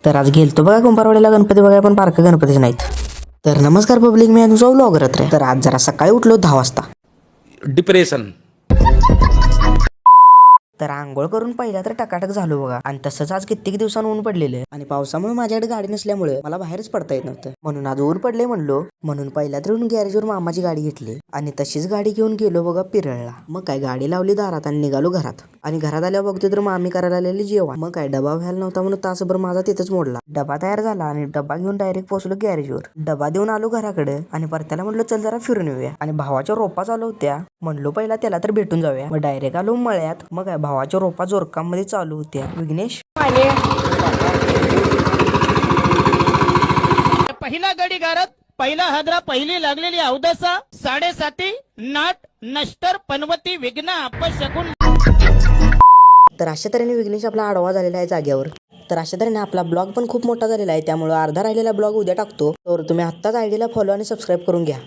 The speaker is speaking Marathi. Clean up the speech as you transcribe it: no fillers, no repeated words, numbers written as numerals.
तर आज गेलतो बघा कुंभारवाडीला गणपती बघाय, पण बारकं गणपतीच नाहीत. तर नमस्कार पब्लिक, मी तुमचा व्लॉगर रे. तर आज जरा सकाळी उठलो 10 वाजता. डिप्रेशन. तर आंघोळ करून पहिल्या तर टकाटक झालो बघा. आणि तसंच आज कित्येक दिवसांनी ऊन पडलेलं आणि पावसामुळे माझ्याकडे गाडी नसल्यामुळे मला बाहेरच पडता येत नव्हतं. म्हणून आज ऊन पडले म्हणलो, म्हणून पहिल्या तर गॅरेजवर मामाची गाडी घेतली आणि तशीच गाडी घेऊन गेलो बघा पिरळला. मग काय गाडी लावली दारात आणि निघालो घरात. आणि घरात आल्यावर बघतो तर मामी करायला आलेली जेवण. मग काय डबा व्हायला नव्हता म्हणून तासभर माझा तिथंच मोडला. डबा तयार झाला आणि डबा घेऊन डायरेक्ट पोहोचलो गॅरेजवर. डबा देऊन आलो घराकडे आणि परत्याला म्हणलो चल जरा फिरून येऊया. आणि भावाच्या रोपा चालू होत्या, म्हणलो पहिला त्याला तर भेटून जाऊया. मग डायरेक्ट आलो मळ्यात. मग काय भावाच्या रोपा जोरकामध्ये चालू होत्या. विघ्नेश पहिला गडी गारत, पहिला हादरा, पहिली लागलेली अवदसा, 7.5 नाट नष्टर पनवती विघ्न अपशकुन. तर अशा तऱ्हेने विघ्नेश आपला आडवा झालेला आहे जाग्यावर. तर अशा तऱ्हेने आपला ब्लॉग पण खूप मोठा झालेला आहे, त्यामुळे अर्धा राहिलेला ब्लॉग उद्या टाकतो. तर तुम्ही आत्ताच आयडीला फॉलो आणि सबस्क्राईब करून घ्या.